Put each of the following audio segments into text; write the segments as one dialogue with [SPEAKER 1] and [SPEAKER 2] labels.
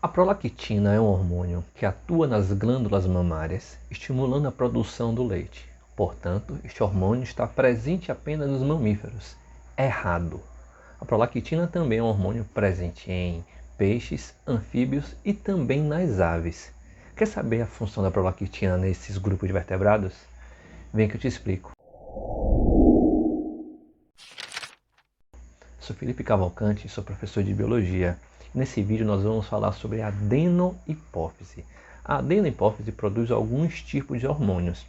[SPEAKER 1] A prolactina é um hormônio que atua nas glândulas mamárias, estimulando a produção do leite. Portanto, este hormônio está presente apenas nos mamíferos. Errado! A prolactina também é um hormônio presente em peixes, anfíbios e também nas aves. Quer saber a função da prolactina nesses grupos de vertebrados? Vem que eu te explico. Sou Felipe Cavalcante, sou professor de Biologia. Nesse vídeo nós vamos falar sobre a adenohipófise. A adenohipófise produz alguns tipos de hormônios.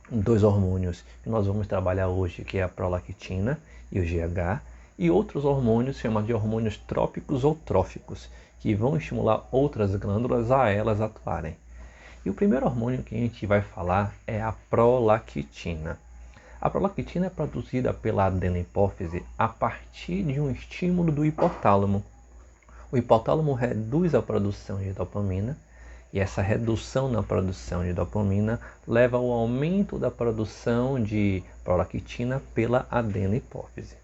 [SPEAKER 1] Dois hormônios que nós vamos trabalhar hoje, que é a prolactina e o GH, e outros hormônios chamados de hormônios trópicos ou tróficos, que vão estimular outras glândulas a elas atuarem. E o primeiro hormônio que a gente vai falar é a prolactina. A prolactina é produzida pela adenohipófise a partir de um estímulo do hipotálamo. O hipotálamo reduz a produção de dopamina e essa redução na produção de dopamina leva ao aumento da produção de prolactina pela adenohipófise.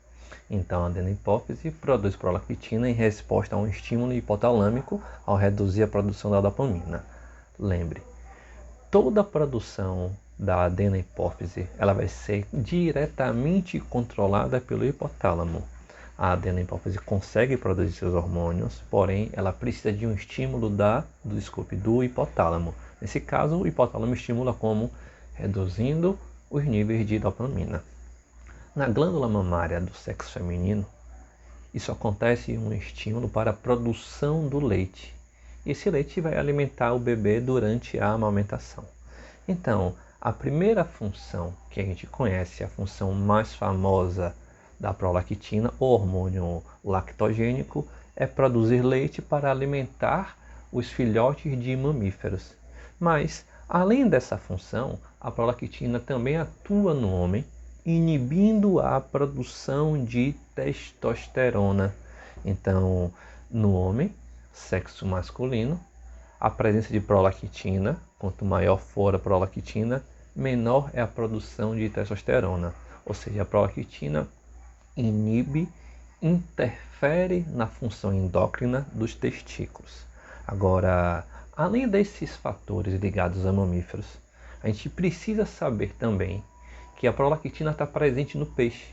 [SPEAKER 1] Então a adenohipófise produz prolactina em resposta a um estímulo hipotalâmico ao reduzir a produção da dopamina. Lembre, toda a produção da adenohipófise ela vai ser diretamente controlada pelo hipotálamo. A adenohipófise consegue produzir seus hormônios, porém ela precisa de um estímulo do hipotálamo. Nesse caso, o hipotálamo estimula como? Reduzindo os níveis de dopamina. Na glândula mamária do sexo feminino, isso acontece em um estímulo para a produção do leite. Esse leite vai alimentar o bebê durante a amamentação. Então, a primeira função que a gente conhece, a função mais famosa da prolactina, o hormônio lactogênico, é produzir leite para alimentar os filhotes de mamíferos. Mas, além dessa função, a prolactina também atua no homem, inibindo a produção de testosterona. Então, no homem, sexo masculino, a presença de prolactina, quanto maior for a prolactina, menor é a produção de testosterona. Ou seja, a prolactina inibe, interfere na função endócrina dos testículos. Agora, além desses fatores ligados a mamíferos, a gente precisa saber também que a prolactina está presente no peixe.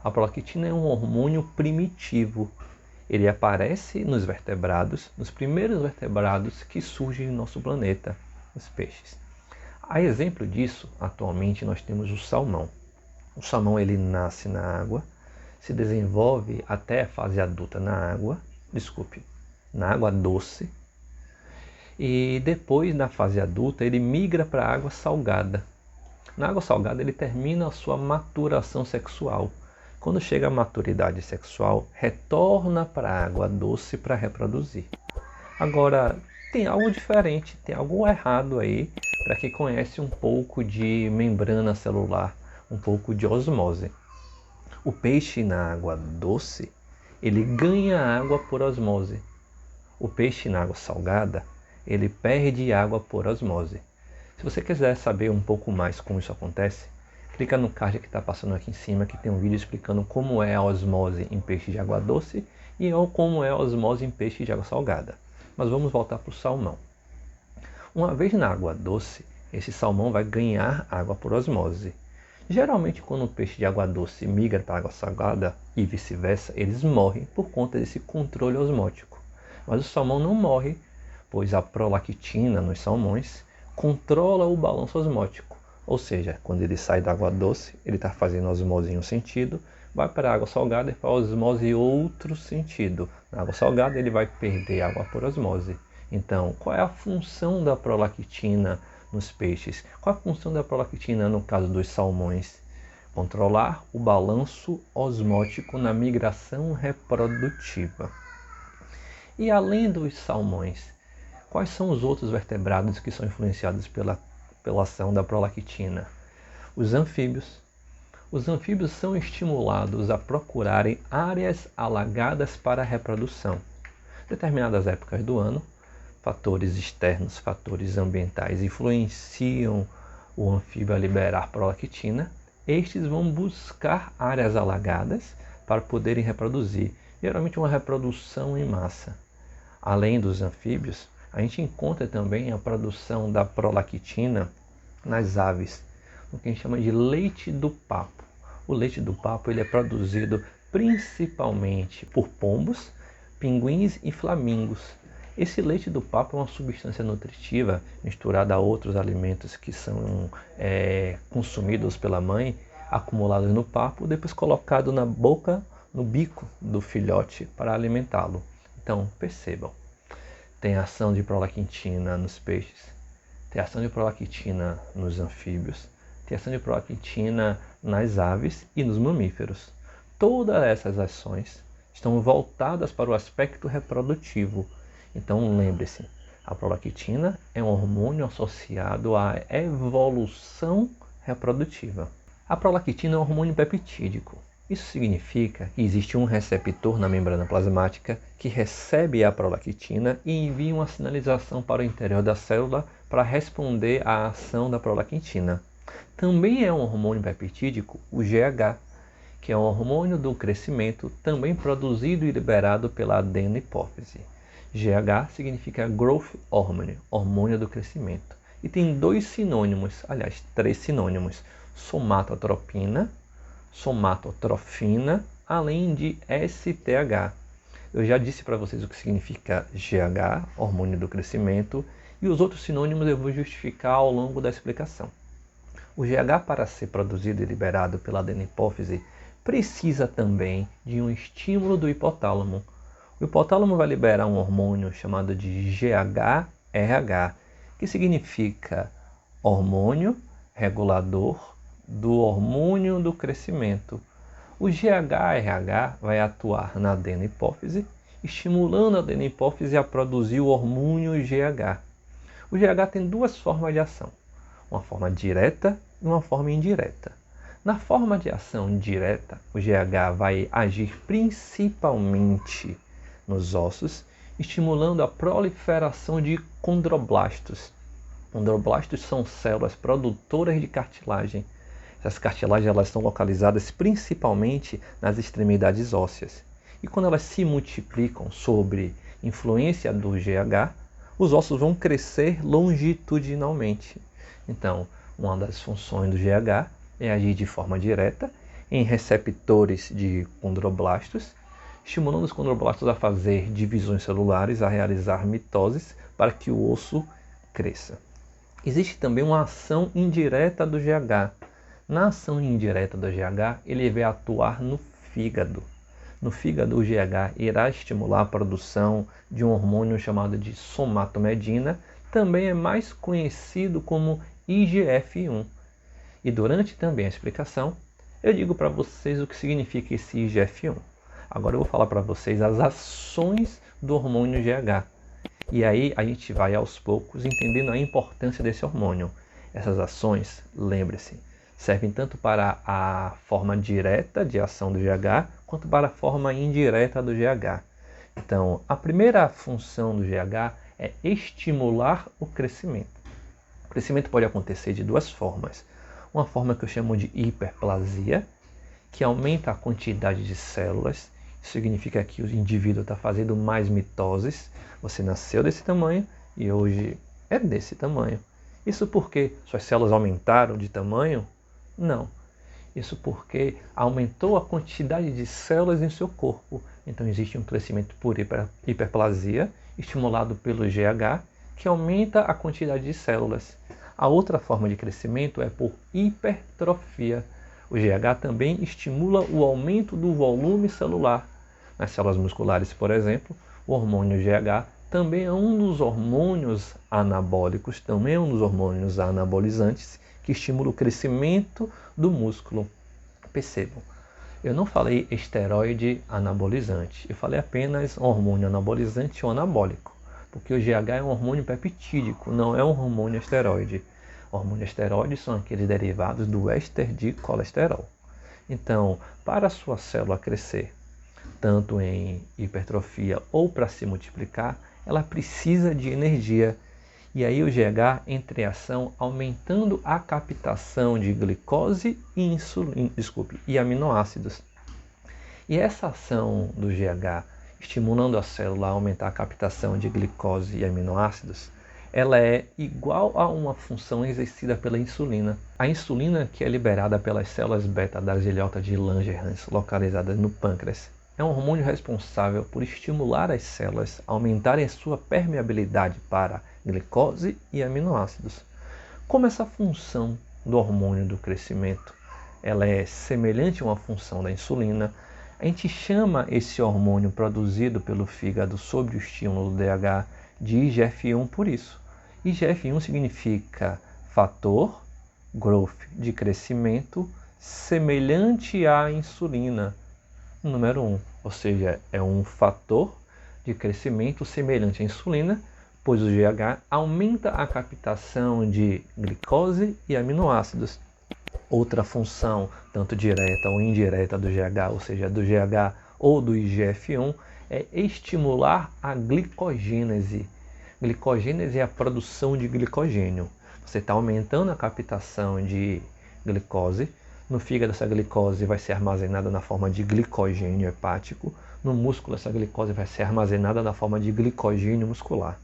[SPEAKER 1] A prolactina é um hormônio primitivo. Ele aparece nos vertebrados, nos primeiros vertebrados que surgem no nosso planeta, os peixes. A exemplo disso, atualmente nós temos o salmão. O salmão ele nasce na água, se desenvolve até a fase adulta na água doce, e depois na fase adulta ele migra para a água salgada. Na água salgada ele termina a sua maturação sexual. Quando chega à maturidade sexual, retorna para a água doce para reproduzir. Agora, tem algo diferente, tem algo errado aí para quem conhece um pouco de membrana celular, um pouco de osmose. O peixe na água doce, ele ganha água por osmose. O peixe na água salgada, ele perde água por osmose. Se você quiser saber um pouco mais como isso acontece, clica no card que está passando aqui em cima, que tem um vídeo explicando como é a osmose em peixe de água doce e como é a osmose em peixe de água salgada. Mas vamos voltar para o salmão. Uma vez na água doce, esse salmão vai ganhar água por osmose. Geralmente, quando o peixe de água doce migra para a água salgada e vice-versa, eles morrem por conta desse controle osmótico. Mas o salmão não morre, pois a prolactina nos salmões controla o balanço osmótico. Ou seja, quando ele sai da água doce, ele está fazendo osmose em um sentido, vai para a água salgada e faz osmose em outro sentido. Na água salgada ele vai perder água por osmose. Então, qual é a função da prolactina nos peixes? Qual é a função da prolactina no caso dos salmões? Controlar o balanço osmótico na migração reprodutiva. E além dos salmões, quais são os outros vertebrados que são influenciados pela ação da prolactina? Os anfíbios. Os anfíbios são estimulados a procurarem áreas alagadas para a reprodução. Em determinadas épocas do ano, fatores externos, fatores ambientais influenciam o anfíbio a liberar prolactina. Estes vão buscar áreas alagadas para poderem reproduzir, geralmente uma reprodução em massa. Além dos anfíbios, a gente encontra também a produção da prolactina nas aves, o que a gente chama de leite do papo. O leite do papo ele é produzido principalmente por pombos, pinguins e flamingos. Esse leite do papo é uma substância nutritiva misturada a outros alimentos que são consumidos pela mãe, acumulados no papo, depois colocado na boca, no bico do filhote para alimentá-lo. Então, percebam, tem ação de prolactina nos peixes, tem ação de prolactina nos anfíbios, tem ação de prolactina nas aves e nos mamíferos. Todas essas ações estão voltadas para o aspecto reprodutivo. Então lembre-se, a prolactina é um hormônio associado à evolução reprodutiva. A prolactina é um hormônio peptídico. Isso significa que existe um receptor na membrana plasmática que recebe a prolactina e envia uma sinalização para o interior da célula para responder à ação da prolactina. Também é um hormônio peptídico o GH, que é um hormônio do crescimento também produzido e liberado pela adenohipófise. GH significa Growth Hormone, hormônio do crescimento. E tem três sinônimos, somatotropina, somatotrofina, além de STH. Eu já disse para vocês o que significa GH, hormônio do crescimento, e os outros sinônimos eu vou justificar ao longo da explicação. O GH, para ser produzido e liberado pela adenohipófise, precisa também de um estímulo do hipotálamo. O hipotálamo vai liberar um hormônio chamado de GHRH, que significa hormônio regulador do hormônio do crescimento. O GHRH vai atuar na adenohipófise, estimulando a adenohipófise a produzir o hormônio GH. O GH tem duas formas de ação, uma forma direta e uma forma indireta. Na forma de ação direta, o GH vai agir principalmente nos ossos, estimulando a proliferação de condroblastos. Condroblastos são células produtoras de cartilagem. Essas cartilagens elas estão localizadas principalmente nas extremidades ósseas. E quando elas se multiplicam sob influência do GH, os ossos vão crescer longitudinalmente. Então, uma das funções do GH é agir de forma direta em receptores de condroblastos, estimulando os condroblastos a fazer divisões celulares, a realizar mitoses para que o osso cresça. Existe também uma ação indireta do GH. Na ação indireta do GH, ele vai atuar no fígado. No fígado, o GH irá estimular a produção de um hormônio chamado de somatomedina, também é mais conhecido como IGF-1. E durante também a explicação, eu digo para vocês o que significa esse IGF-1. Agora eu vou falar para vocês as ações do hormônio GH. E aí a gente vai aos poucos entendendo a importância desse hormônio. Essas ações, lembre-se, servem tanto para a forma direta de ação do GH, quanto para a forma indireta do GH. Então, a primeira função do GH é estimular o crescimento. O crescimento pode acontecer de duas formas. Uma forma que eu chamo de hiperplasia, que aumenta a quantidade de células. Isso significa que o indivíduo está fazendo mais mitoses. Você nasceu desse tamanho e hoje é desse tamanho. Isso porque suas células aumentaram de tamanho? Não. Isso porque aumentou a quantidade de células em seu corpo. Então existe um crescimento por hiperplasia, estimulado pelo GH, que aumenta a quantidade de células. A outra forma de crescimento é por hipertrofia. O GH também estimula o aumento do volume celular. Nas células musculares, por exemplo, o hormônio GH também é um dos hormônios anabólicos, também é um dos hormônios anabolizantes que estimula o crescimento do músculo. Percebam, eu não falei esteroide anabolizante, eu falei apenas hormônio anabolizante ou anabólico, porque o GH é um hormônio peptídico, não é um hormônio esteroide. Hormônios esteroides são aqueles derivados do éster de colesterol. Então, para a sua célula crescer, tanto em hipertrofia ou para se multiplicar, ela precisa de energia. E aí o GH entra em ação aumentando a captação de glicose e aminoácidos. E essa ação do GH estimulando a célula a aumentar a captação de glicose e aminoácidos, ela é igual a uma função exercida pela insulina. A insulina, que é liberada pelas células beta das ilhotas de Langerhans, localizadas no pâncreas, é um hormônio responsável por estimular as células a aumentarem a sua permeabilidade para glicose e aminoácidos. Como essa função do hormônio do crescimento ela é semelhante a uma função da insulina, a gente chama esse hormônio produzido pelo fígado sob o estímulo do DH de IGF-1 por isso. IGF-1 significa fator growth, de crescimento, semelhante à insulina, número 1. Ou seja, é um fator de crescimento semelhante à insulina, pois o GH aumenta a captação de glicose e aminoácidos. Outra função, tanto direta ou indireta do GH, ou seja, do GH ou do IGF-1, é estimular a glicogênese. Glicogênese é a produção de glicogênio. Você está aumentando a captação de glicose. No fígado, essa glicose vai ser armazenada na forma de glicogênio hepático. No músculo, essa glicose vai ser armazenada na forma de glicogênio muscular.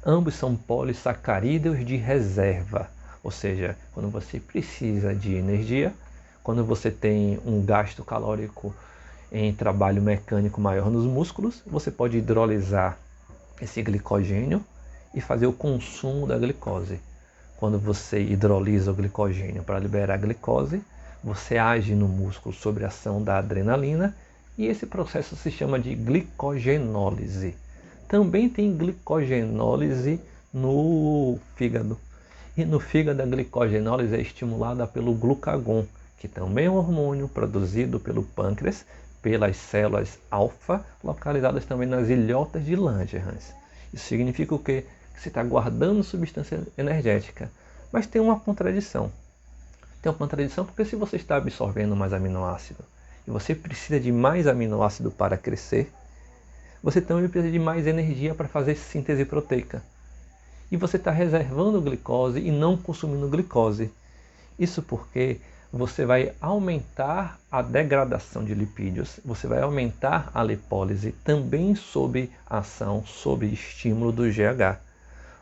[SPEAKER 1] Ambos são polissacarídeos de reserva. Ou seja, quando você precisa de energia, quando você tem um gasto calórico em trabalho mecânico maior nos músculos, você pode hidrolisar esse glicogênio e fazer o consumo da glicose. Quando você hidrolisa o glicogênio para liberar a glicose, você age no músculo sob a ação da adrenalina e esse processo se chama de glicogenólise. Também tem glicogenólise no fígado. E no fígado a glicogenólise é estimulada pelo glucagon, que também é um hormônio produzido pelo pâncreas, pelas células alfa, localizadas também nas ilhotas de Langerhans. Isso significa o quê? Que você está guardando substância energética. Mas tem uma contradição. Tem uma contradição porque se você está absorvendo mais aminoácido e você precisa de mais aminoácido para crescer, você também precisa de mais energia para fazer síntese proteica. E você está reservando glicose e não consumindo glicose. Isso porque você vai aumentar a degradação de lipídios, você vai aumentar a lipólise também sob ação, sob estímulo do GH.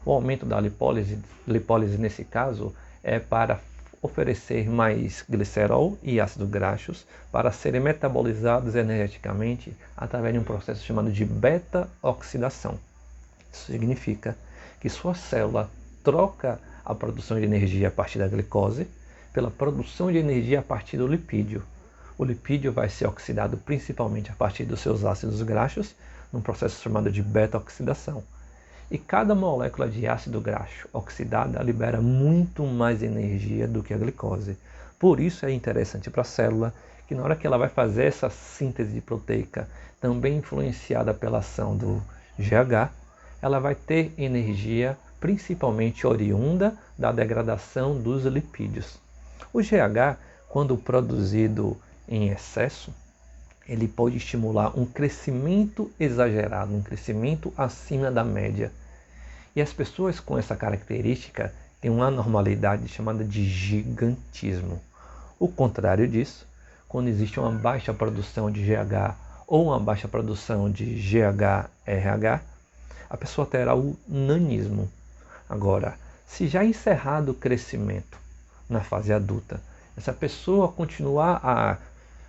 [SPEAKER 1] O aumento da lipólise nesse caso é para oferecer mais glicerol e ácidos graxos para serem metabolizados energeticamente através de um processo chamado de beta-oxidação. Isso significa que sua célula troca a produção de energia a partir da glicose pela produção de energia a partir do lipídio. O lipídio vai ser oxidado principalmente a partir dos seus ácidos graxos, num processo chamado de beta-oxidação. E cada molécula de ácido graxo oxidada libera muito mais energia do que a glicose. Por isso é interessante para a célula que na hora que ela vai fazer essa síntese proteica, também influenciada pela ação do GH, ela vai ter energia principalmente oriunda da degradação dos lipídios. O GH, quando produzido em excesso, ele pode estimular um crescimento exagerado, um crescimento acima da média. E as pessoas com essa característica têm uma anormalidade chamada de gigantismo. O contrário disso, quando existe uma baixa produção de GH ou uma baixa produção de GH-RH, a pessoa terá o nanismo. Agora, se já encerrado o crescimento na fase adulta, essa pessoa continuar a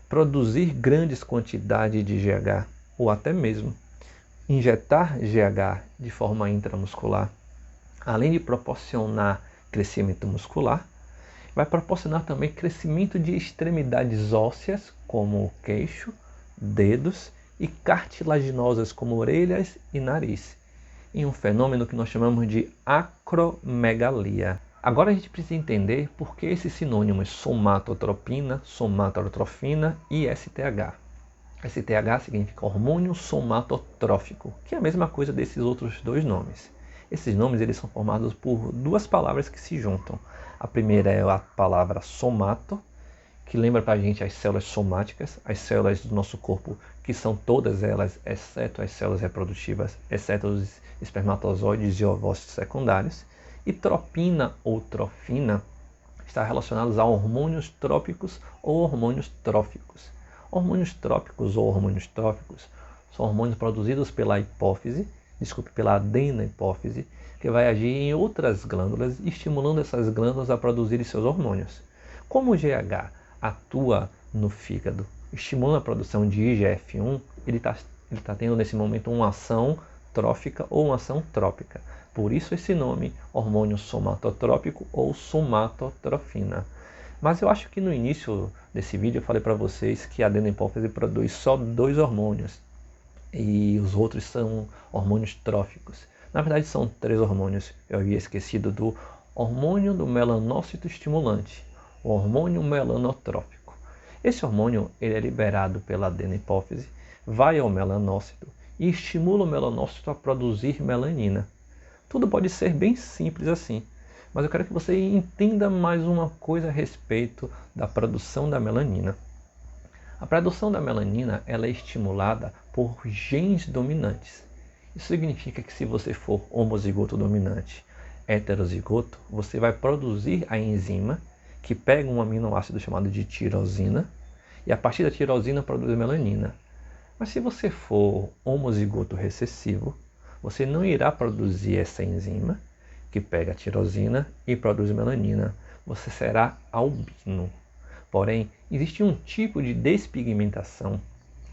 [SPEAKER 1] produzir grandes quantidades de GH, ou até mesmo injetar GH de forma intramuscular, além de proporcionar crescimento muscular, vai proporcionar também crescimento de extremidades ósseas, como o queixo, dedos, e cartilaginosas, como orelhas e nariz, em um fenômeno que nós chamamos de acromegalia. Agora a gente precisa entender por que esses sinônimos somatotropina, somatotrofina e STH. STH significa hormônio somatotrófico, que é a mesma coisa desses outros dois nomes. Esses nomes eles são formados por duas palavras que se juntam. A primeira é a palavra somato, que lembra para a gente as células somáticas, as células do nosso corpo, que são todas elas, exceto as células reprodutivas, exceto os espermatozoides e ovócitos secundários. E tropina ou trofina está relacionados a hormônios trópicos ou hormônios tróficos. Hormônios trópicos ou hormônios tróficos São hormônios produzidos pela hipófise, pela adenohipófise, que vai agir em outras glândulas, estimulando essas glândulas a produzirem seus hormônios. Como o GH atua no fígado, estimulando a produção de IGF-1, ele está tendo nesse momento uma ação trófica ou uma ação trópica. Por isso esse nome, hormônio somatotrópico ou somatotrofina. Mas eu acho que no início desse vídeo eu falei para vocês que a adenohipófise produz só 2 hormônios e os outros são hormônios tróficos. Na verdade são 3 hormônios. Eu havia esquecido do hormônio do melanócito estimulante, o hormônio melanotrófico. Esse hormônio ele é liberado pela adenohipófise, vai ao melanócito e estimula o melanócito a produzir melanina. Tudo pode ser bem simples assim, mas eu quero que você entenda mais uma coisa a respeito da produção da melanina. A produção da melanina ela é estimulada por genes dominantes. Isso significa que se você for homozigoto dominante, heterozigoto, você vai produzir a enzima que pega um aminoácido chamado de tirosina e a partir da tirosina produz melanina. Mas se você for homozigoto recessivo, você não irá produzir essa enzima que pega a tirosina e produz melanina. Você será albino. Porém, existe um tipo de despigmentação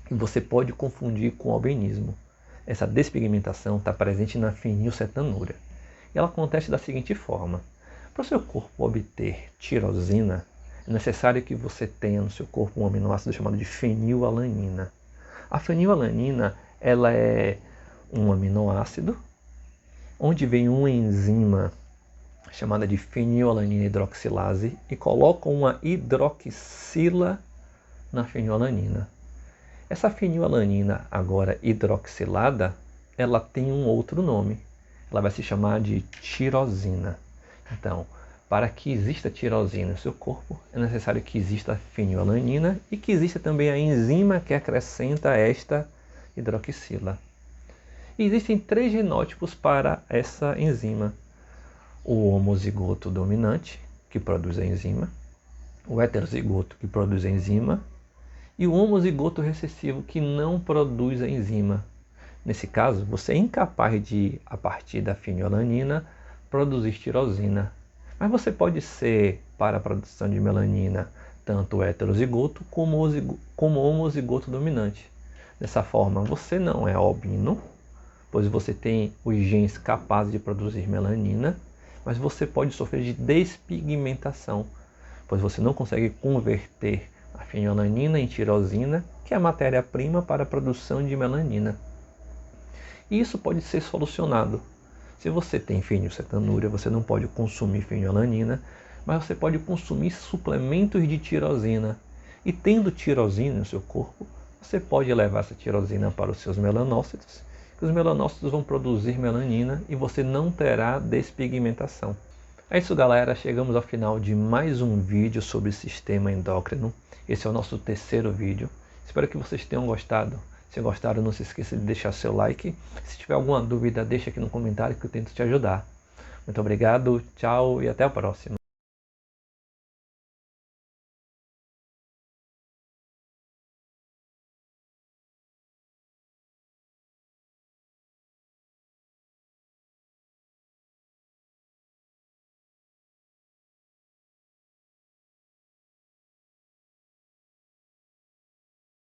[SPEAKER 1] que você pode confundir com albinismo. Essa despigmentação está presente na fenilcetanúria. E ela acontece da seguinte forma. Para o seu corpo obter tirosina, é necessário que você tenha no seu corpo um aminoácido chamado de fenilalanina. A fenilalanina ela é um aminoácido onde vem uma enzima chamada de fenilalanina hidroxilase e coloca uma hidroxila na fenilalanina. Essa fenilalanina agora hidroxilada, ela tem um outro nome. Ela vai se chamar de tirosina. Então, para que exista tirosina no seu corpo, é necessário que exista fenilalanina e que exista também a enzima que acrescenta esta hidroxila. E existem 3 genótipos para essa enzima. O homozigoto dominante, que produz a enzima, o heterozigoto, que produz a enzima, e o homozigoto recessivo, que não produz a enzima. Nesse caso, você é incapaz de, a partir da fenilalanina, produzir tirosina. Mas você pode ser, para a produção de melanina, tanto heterozigoto como homozigoto dominante. Dessa forma, você não é albino, pois você tem os genes capazes de produzir melanina, mas você pode sofrer de despigmentação, pois você não consegue converter a fenilalanina em tirosina, que é a matéria-prima para a produção de melanina. E isso pode ser solucionado. Se você tem fenilcetanúria, você não pode consumir fenilalanina, mas você pode consumir suplementos de tirosina. E tendo tirosina no seu corpo, você pode levar essa tirosina para os seus melanócitos, que os melanócitos vão produzir melanina e você não terá despigmentação. É isso, galera. Chegamos ao final de mais um vídeo sobre o sistema endócrino. Esse é o nosso 3º vídeo. Espero que vocês tenham gostado. Se gostaram, não se esqueça de deixar seu like. Se tiver alguma dúvida, deixa aqui no comentário que eu tento te ajudar. Muito obrigado, tchau e até a próxima.